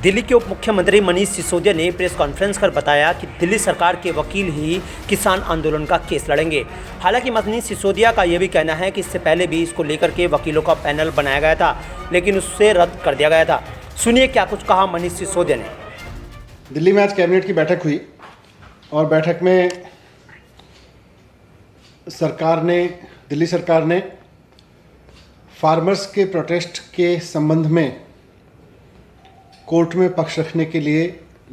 दिल्ली के उप मुख्यमंत्री मनीष सिसोदिया ने प्रेस कॉन्फ्रेंस कर बताया कि दिल्ली सरकार के वकील ही किसान आंदोलन का केस लड़ेंगे। हालांकि मनीष सिसोदिया का यह भी कहना है कि इससे पहले भी इसको लेकर के वकीलों का पैनल बनाया गया था, लेकिन उससे रद्द कर दिया गया था। सुनिए क्या कुछ कहा मनीष सिसोदिया ने। दिल्ली में आज कैबिनेट की बैठक हुई और बैठक में दिल्ली सरकार ने फार्मर्स के प्रोटेस्ट के संबंध में कोर्ट में पक्ष रखने के लिए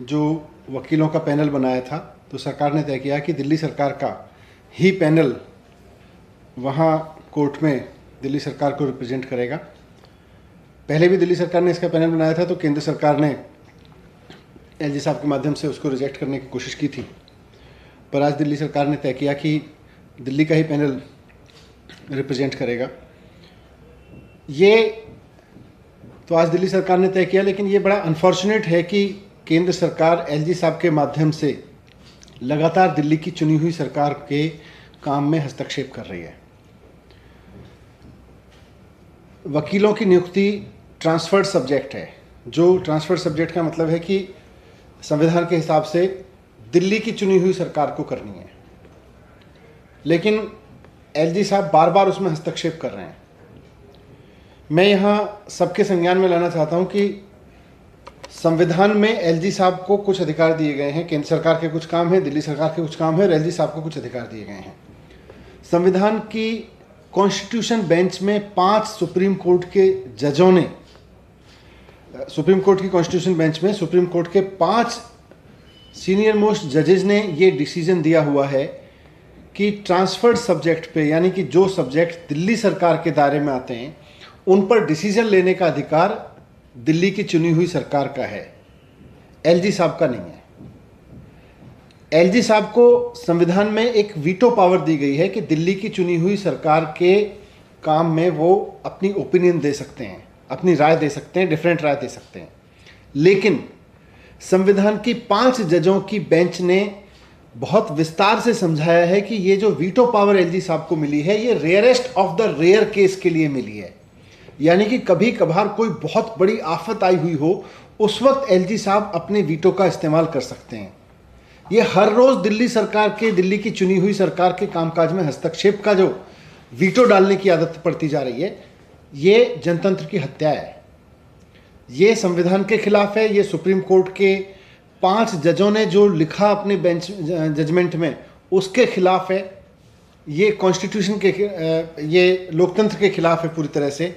जो वकीलों का पैनल बनाया था, तो सरकार ने तय किया कि दिल्ली सरकार का ही पैनल वहाँ कोर्ट में दिल्ली सरकार को रिप्रेजेंट करेगा। पहले भी दिल्ली सरकार ने इसका पैनल बनाया था, तो केंद्र सरकार ने एलजी साहब के माध्यम से उसको रिजेक्ट करने की कोशिश की थी, पर आज दिल्ली सरकार ने तय किया कि दिल्ली का ही पैनल रिप्रेजेंट करेगा। ये तो आज दिल्ली सरकार ने तय किया, लेकिन ये बड़ा अनफॉर्चुनेट है कि केंद्र सरकार एलजी साहब के माध्यम से लगातार दिल्ली की चुनी हुई सरकार के काम में हस्तक्षेप कर रही है। वकीलों की नियुक्ति ट्रांसफर्ड सब्जेक्ट है। जो ट्रांसफर्ड सब्जेक्ट का मतलब है कि संविधान के हिसाब से दिल्ली की चुनी हुई सरकार को करनी है, लेकिन एलजी साहब बार बार उसमें हस्तक्षेप कर रहे हैं। मैं यहाँ सबके संज्ञान में लाना चाहता हूँ कि संविधान में एलजी साहब को कुछ अधिकार दिए गए हैं। केंद्र सरकार के कुछ काम है, दिल्ली सरकार के कुछ काम है और एलजी साहब को कुछ अधिकार दिए गए हैं। संविधान की कॉन्स्टिट्यूशन बेंच में 5 सुप्रीम कोर्ट के जजों ने, सुप्रीम कोर्ट की कॉन्स्टिट्यूशन बेंच में सुप्रीम कोर्ट के 5 सीनियर मोस्ट जजेज ने ये डिसीजन दिया हुआ है कि ट्रांसफर्ड सब्जेक्ट पे, यानी कि जो सब्जेक्ट दिल्ली सरकार के दायरे में आते हैं, उन पर डिसीजन लेने का अधिकार दिल्ली की चुनी हुई सरकार का है, एलजी साहब का नहीं है। एलजी साहब को संविधान में एक वीटो पावर दी गई है कि दिल्ली की चुनी हुई सरकार के काम में वो अपनी ओपिनियन दे सकते हैं, अपनी राय दे सकते हैं, डिफरेंट राय दे सकते हैं। लेकिन संविधान की 5 जजों की बेंच ने बहुत विस्तार से समझाया है कि ये जो वीटो पावर एलजी साहब को मिली है, ये rarest of the rare case के लिए मिली है। यानी कि कभी कभार कोई बहुत बड़ी आफत आई हुई हो, उस वक्त एलजी साहब अपने वीटो का इस्तेमाल कर सकते हैं। ये हर रोज दिल्ली सरकार के, दिल्ली की चुनी हुई सरकार के कामकाज में हस्तक्षेप का जो वीटो डालने की आदत पड़ती जा रही है, ये जनतंत्र की हत्या है। ये संविधान के खिलाफ है। ये सुप्रीम कोर्ट के 5 जजों ने जो लिखा अपने बेंच जजमेंट में, उसके खिलाफ है। ये कॉन्स्टिट्यूशन के, ये लोकतंत्र के खिलाफ है पूरी तरह से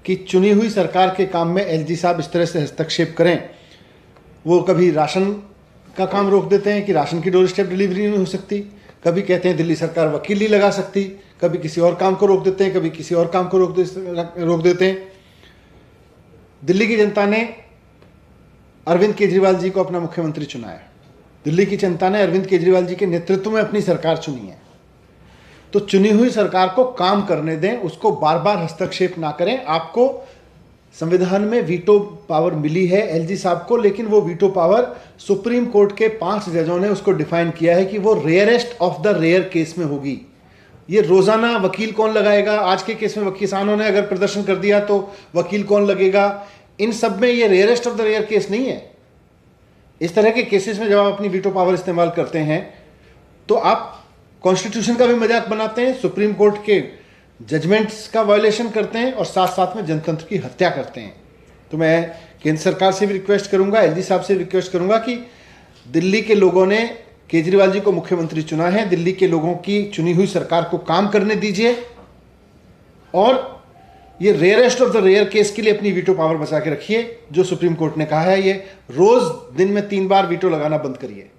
कि चुनी हुई सरकार के काम में एलजी साहब इस तरह से हस्तक्षेप करें। वो कभी राशन का काम रोक देते हैं कि राशन की डोर स्टेप डिलीवरी नहीं हो सकती, कभी कहते हैं दिल्ली सरकार वकील नहीं लगा सकती, कभी किसी और काम को रोक देते हैं, कभी किसी और काम को रोक देते हैं। दिल्ली की जनता ने अरविंद केजरीवाल जी को अपना मुख्यमंत्री चुना है। दिल्ली की जनता ने अरविंद केजरीवाल जी के नेतृत्व में अपनी सरकार चुनी है। तो चुनी हुई सरकार को काम करने दें, उसको बार बार हस्तक्षेप ना करें। आपको संविधान में वीटो पावर मिली है एलजी साहब को, लेकिन वो वीटो पावर सुप्रीम कोर्ट के 5 जजों ने उसको डिफाइन किया है कि वो rarest of the rare case में होगी। ये रोजाना वकील कौन लगाएगा, आज के केस में किसानों ने अगर प्रदर्शन कर दिया तो वकील कौन लगेगा, इन सब में ये rarest of the rare case नहीं है। इस तरह के केसेस में जब आप अपनी वीटो पावर इस्तेमाल करते हैं तो आप कॉन्स्टिट्यूशन का भी मजाक बनाते हैं, सुप्रीम कोर्ट के जजमेंट्स का वायलेशन करते हैं और साथ साथ में जनतंत्र की हत्या करते हैं। तो मैं केंद्र सरकार से भी रिक्वेस्ट करूंगा, एलजी साहब से भी रिक्वेस्ट करूंगा कि दिल्ली के लोगों ने केजरीवाल जी को मुख्यमंत्री चुना है, दिल्ली के लोगों की चुनी हुई सरकार को काम करने दीजिए और ये rarest of the rare case के लिए अपनी वीटो पावर बचा के रखिए। जो सुप्रीम कोर्ट ने कहा है, ये रोज दिन में 3 बार वीटो लगाना बंद करिए।